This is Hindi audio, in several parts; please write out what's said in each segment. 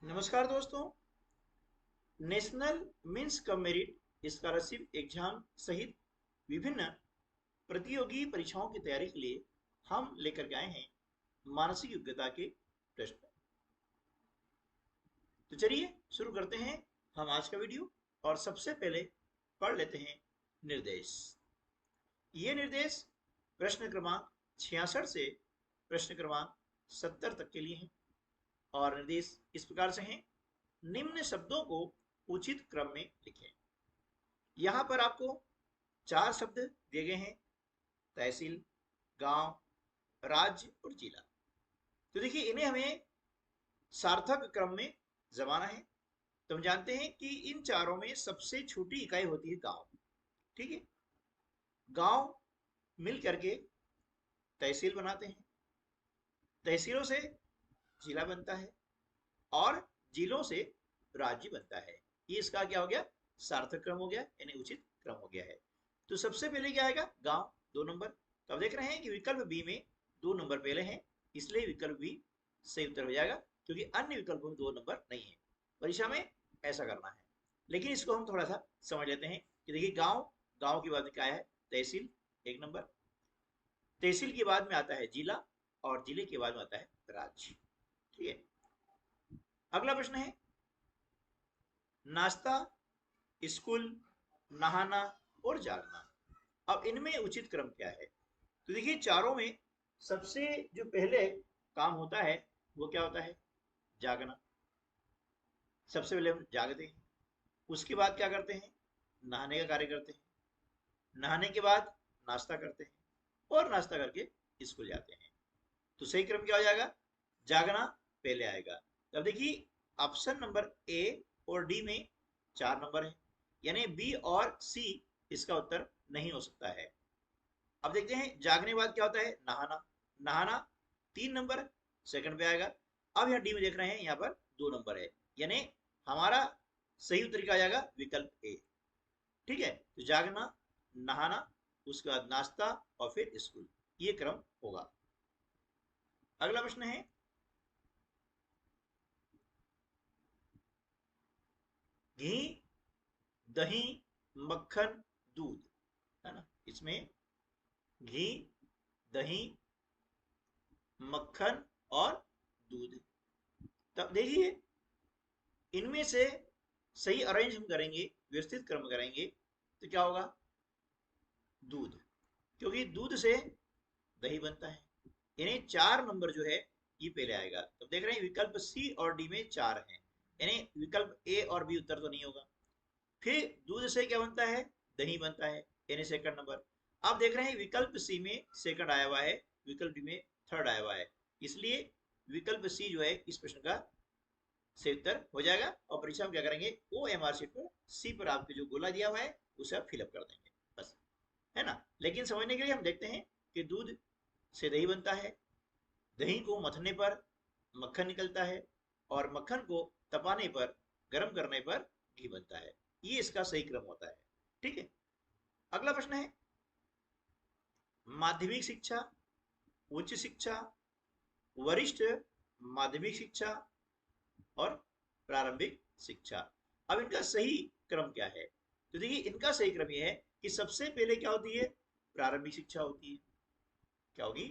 नमस्कार दोस्तों। National means cum merit scholarship exam सहित विभिन्न प्रतियोगी परीक्षाओं की तैयारी के लिए हम लेकर के आए हैं मानसिक योग्यता के प्रश्न। तो चलिए शुरू करते हैं हम आज का वीडियो। और सबसे पहले पढ़ लेते हैं निर्देश। ये निर्देश प्रश्न क्रमांक 66 से प्रश्न क्रमांक 70 तक के लिए हैं। और निर्देश इस प्रकार से हैं। निम्न शब्दों को उचित क्रम में लिखें। यहां पर आपको 4 शब्द दिए गए हैं: तहसील, गांव, राज्य और जिला। तो देखिए, इन्हें हमें सार्थक क्रम में जमाना है। तो हम जानते हैं कि इन चारों में सबसे छोटी इकाई होती है गांव। ठीक है, गांव मिल करके तहसील बनाते हैं, तहसीलों से जिला बनता है और जिलों से राज्य बनता है। ये इसका क्या हो गया? सार्थक क्रम हो गया, यानी उचित क्रम हो गया है। तो सबसे पहले क्या आएगा? गांव, 2 नंबर। तो अब देख रहे हैं कि विकल्प बी में 2 नंबर पहले हैं, इसलिए विकल्प बी सही उत्तर हो जाएगा, क्योंकि अन्य विकल्पों में 2 नंबर नहीं है। परीक्षा में ऐसा करना है। लेकिन इसको हम थोड़ा सा समझ लेते हैं कि देखिए, गांव, गांव के बाद में क्या है? तहसील, 1 नंबर। तहसील के बाद में आता है जिला और जिले के बाद में आता है राज्य। ठीक है, अगला प्रश्न है नाश्ता, स्कूल, नहाना और जागना। अब इनमें उचित क्रम क्या है? तो देखिए, चारों में सबसे जो पहले काम होता है वो क्या होता है? जागना। सबसे पहले हम जागते हैं, उसके बाद क्या करते हैं? नहाने का कार्य करते हैं, नहाने के बाद नाश्ता करते हैं और नाश्ता करके स्कूल जाते हैं। तो सही क्रम क्या हो जाएगा? जागना पहले आएगा। अब देखिए, ऑप्शन नंबर ए और डी में 4 नंबर है, यानी बी और सी इसका उत्तर नहीं हो सकता है। अब देखते हैं, जागने के बाद क्या होता है? नहाना। नहाना 3 नंबर, सेकंड पे आएगा। अब यहाँ डी में देख रहे हैं, यहाँ पर 2 नंबर है, यानी हमारा सही उत्तर क्या आ जाएगा? विकल्प ए। ठीक है, तो जागना, नहाना, उसके बाद नाश्ता और फिर स्कूल, ये क्रम होगा। अगला प्रश्न है घी, दही, मक्खन, दूध, है ना? इसमें घी, दही, मक्खन और दूध। तब देखिए, इनमें से सही अरेंज हम करेंगे, व्यवस्थित क्रम करेंगे, तो क्या होगा? दूध, क्योंकि दूध से दही बनता है, यानी 4 नंबर जो है ये पहले आएगा। तो देख रहे हैं, विकल्प सी और डी में 4 है, यानी विकल्प ए और बी उत्तर तो नहीं होगा। फिर दूध से क्या बनता है? दही बनता है, यानी सेकंड नंबर। आप देख रहे हैं, विकल्प सी में सेकंड आया हुआ है, विकल्प डी में थर्ड आया हुआ है, इसलिए विकल्प सी जो है इस प्रश्न का सही उत्तर हो जाएगा। और परीक्षा में क्या करेंगे? ओ एम आर शीट पर सी पर आपके जो गोला दिया हुआ है उसे आप फिलअप कर देंगे, बस, है ना? लेकिन समझने के लिए हम देखते हैं कि दूध से दही बनता है, दही को मथने पर मक्खन निकलता है और मक्खन को तपाने पर, गर्म करने पर घी बनता है। ये इसका सही क्रम होता है। ठीक है, अगला प्रश्न है माध्यमिक शिक्षा, उच्च शिक्षा, वरिष्ठ माध्यमिक शिक्षा और प्रारंभिक शिक्षा। अब इनका सही क्रम क्या है? तो देखिए, इनका सही क्रम यह है कि सबसे पहले क्या होती है? प्रारंभिक शिक्षा होती है। क्या होगी?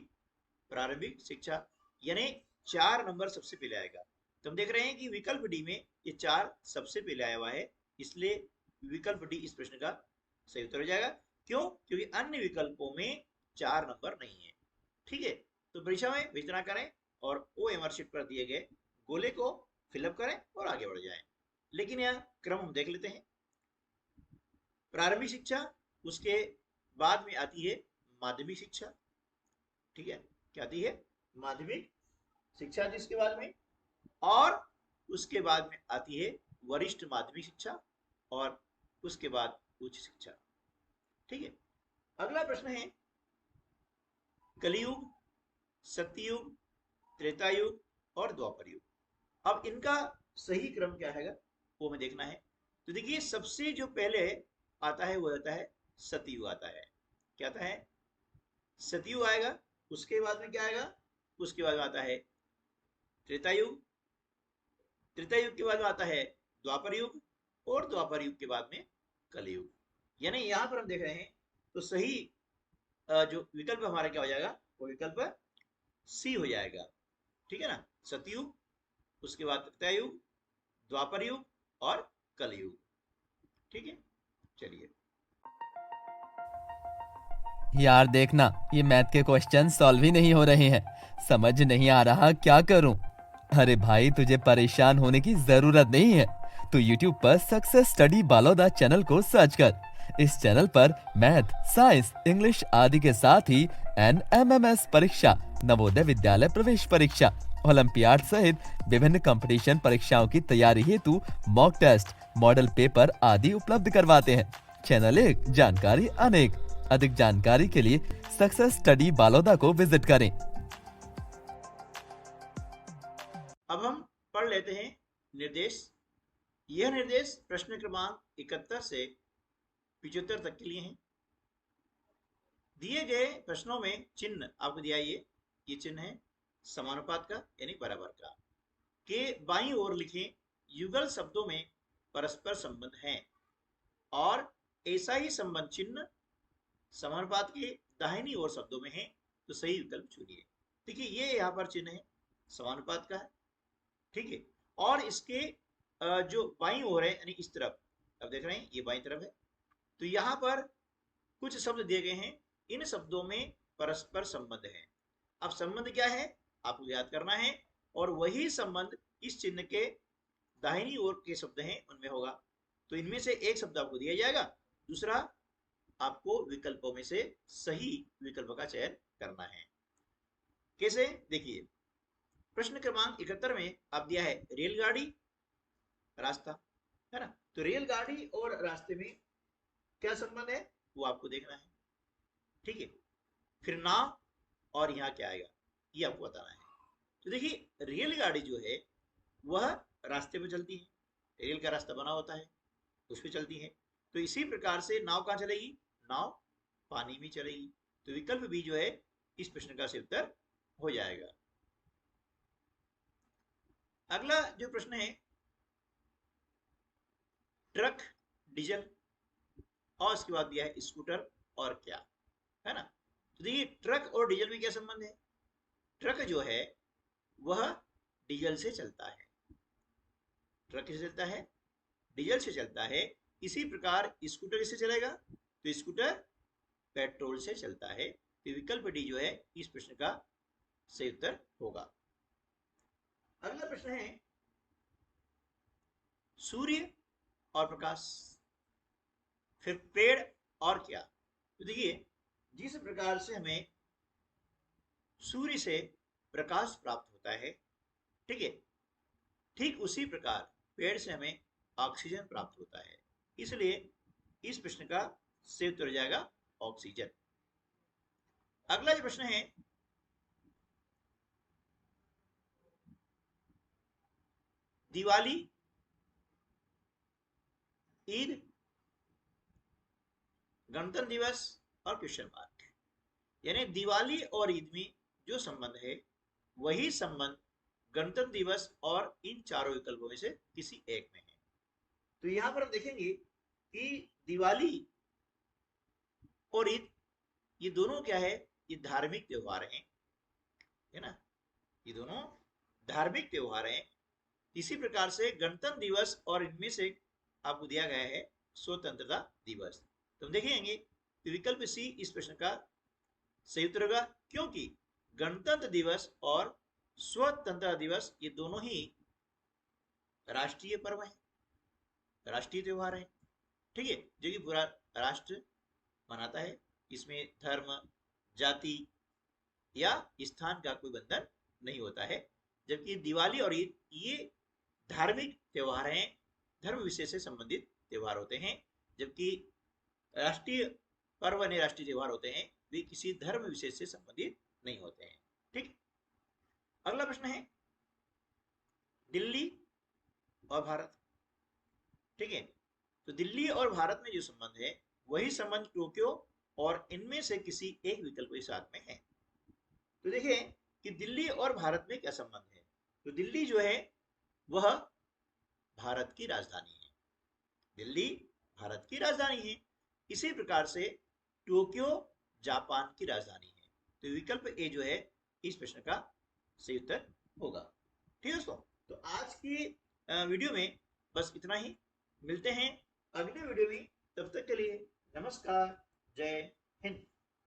प्रारंभिक शिक्षा, यानी 4 नंबर सबसे पहले आएगा। तो हम देख रहे हैं कि विकल्प डी में ये 4 सबसे पहले आया हुआ है, इसलिए विकल्प डी इस प्रश्न का सही उत्तर हो जाएगा। क्यों? क्योंकि अन्य विकल्पों में 4 नंबर नहीं है। ठीक है, तो परीक्षा में विवेचना करें और ओ एम आर शीट पर दिए गए गोले को फिलअप करें और आगे बढ़ जाएं। लेकिन यह क्रम हम देख लेते हैं। प्रारंभिक शिक्षा, उसके बाद में आती है माध्यमिक शिक्षा। ठीक है, क्या आती है? माध्यमिक शिक्षा जिसके बाद में, और उसके बाद में आती है वरिष्ठ माध्यमिक शिक्षा और उसके बाद उच्च शिक्षा। ठीक है, अगला प्रश्न है कलयुग, सतयुग, त्रेता युग और द्वापर युग। अब इनका सही क्रम क्या है वो हमें देखना है। तो देखिए, सबसे जो पहले आता है वो आता है सतयुग आता है। क्या आता है? सतयुग आएगा। उसके बाद में क्या आएगा? उसके बाद में आता है त्रेता युग, त्रेता युग के बाद में आता है द्वापर युग, और द्वापर युग के बाद में कलयुग। यानी यहाँ पर हम देख रहे हैं तो सही जो विकल्प हमारा क्या हो जाएगा, वो विकल्प सी हो जाएगा। ठीक है ना, सतयुग, उसके बाद त्रेता युग, द्वापर युग और कलयुग। ठीक है, चलिए। यार देखना, ये मैथ के क्वेश्चन सॉल्व ही नहीं हो रहे हैं। समझ नहीं आ रहा क्या करूं। अरे भाई, तुझे परेशान होने की जरूरत नहीं है। तू YouTube पर सक्सेस स्टडी बालोदा चैनल को सर्च कर। इस चैनल पर मैथ, साइंस, इंग्लिश आदि के साथ ही NMMS परीक्षा, नवोदय विद्यालय प्रवेश परीक्षा, ओलंपियाड सहित विभिन्न कंपटीशन परीक्षाओं की तैयारी हेतु मॉक टेस्ट, मॉडल पेपर आदि उपलब्ध करवाते हैं। चैनल एक, जानकारी अनेक। अधिक जानकारी के लिए सक्सेस स्टडी बालोदा को विजिट करें। अब हम पढ़ लेते हैं निर्देश। यह निर्देश प्रश्न क्रमांक 71 से 75 तक के लिए हैं। दिए गए प्रश्नों में चिन्ह आपको दिया, ये चिन्ह है समानुपात का यानी बराबर का। के बाईं ओर लिखें युगल शब्दों में परस्पर संबंध है, और ऐसा ही संबंध चिन्ह समानुपात के दाहिनी ओर शब्दों में है, तो सही विकल्प चुनिए। देखिए, ये यहाँ पर चिन्ह है समानुपात का है। ठीक है, और इसके जो बाईं ओर है यानी इस तरफ, अब देख रहे हैं ये बाईं तरफ है, तो यहाँ पर कुछ शब्द दिए गए हैं, इन शब्दों में परस्पर संबंध है। अब संबंध क्या है आपको याद करना है, और वही संबंध इस चिन्ह के दाहिनी ओर के शब्द हैं उनमें होगा। तो इनमें से एक शब्द आपको दिया जाएगा, दूसरा आपको विकल्पों में से सही विकल्प का चयन करना है। कैसे, देखिए प्रश्न क्रमांक 71 में आप दिया है रेलगाड़ी, रास्ता, है ना। तो रेलगाड़ी और रास्ते में क्या संबंध है वो आपको देखना है। ठीक है, फिर नाव, और यहाँ क्या आएगा ये आपको बताना है। तो देखिए, रेलगाड़ी जो है वह रास्ते पे चलती है, रेल का रास्ता बना होता है, उस पर चलती है। तो इसी प्रकार से नाव कहाँ चलेगी, नाव पानी में चलेगी। तो विकल्प बी जो है इस प्रश्न का सही उत्तर हो जाएगा। अगला जो प्रश्न है, ट्रक, डीजल, और उसके बाद दिया है स्कूटर और क्या, है ना। तो देखिए, ट्रक और डीजल में क्या संबंध है। ट्रक जो है वह डीजल से चलता है, ट्रक से चलता है, डीजल से चलता है। इसी प्रकार स्कूटर किससे चलेगा, तो स्कूटर पेट्रोल से चलता है। तो विकल्प डी जो है इस प्रश्न का सही उत्तर होगा। अगला प्रश्न है सूर्य और प्रकाश, फिर पेड़ और क्या। तो देखिए, जिस प्रकार से हमें सूर्य से प्रकाश प्राप्त होता है, ठीक है, ठीक उसी प्रकार पेड़ से हमें ऑक्सीजन प्राप्त होता है। इसलिए इस प्रश्न का सही उत्तर हो जाएगा ऑक्सीजन। अगला जो प्रश्न है, दिवाली, ईद, गणतंत्र दिवस और क्वेश्चन मार्क। यानी दिवाली और ईद में जो संबंध है वही संबंध गणतंत्र दिवस और इन चारों विकल्पों में से किसी एक में है। तो यहां पर हम देखेंगे कि दिवाली और ईद ये दोनों क्या है, ये धार्मिक त्योहार हैं, है ना, ये दोनों धार्मिक त्योहार हैं। इसी प्रकार से गणतंत्र दिवस और इनमें से आपको दिया गया है स्वतंत्रता दिवस। तो हम देखेंगे कि विकल्प सी इस प्रश्न का सही उत्तर होगा, क्योंकि गणतंत्र दिवस और स्वतंत्रता दिवस ये दोनों ही राष्ट्रीय पर्व हैं, राष्ट्रीय त्योहार है। ठीक है, जो कि पूरा राष्ट्र मनाता है। इसमें धर्म, जाति या स्थान का कोई बंधन नहीं होता है। जबकि दिवाली और ईद ये धार्मिक त्योहार हैं, धर्म विषय से संबंधित त्योहार होते हैं। जबकि राष्ट्रीय पर्व ने राष्ट्रीय त्योहार होते हैं, वे किसी धर्म विशेष से संबंधित नहीं होते हैं। ठीक, अगला प्रश्न है दिल्ली और भारत। ठीक है, तो दिल्ली और भारत में जो संबंध है वही संबंध टोक्यो और इनमें से किसी एक विकल्प के साथ में है। तो देखिए कि दिल्ली और भारत में क्या संबंध है। तो दिल्ली जो है वह भारत की राजधानी है। दिल्ली भारत की राजधानी है। इसी प्रकार से टोक्यो जापान की राजधानी है। तो विकल्प ए जो है इस प्रश्न का सही उत्तर होगा। ठीक है दोस्तों, तो आज की वीडियो में बस इतना ही। मिलते हैं अगले वीडियो में, तब तक के लिए नमस्कार, जय हिंद।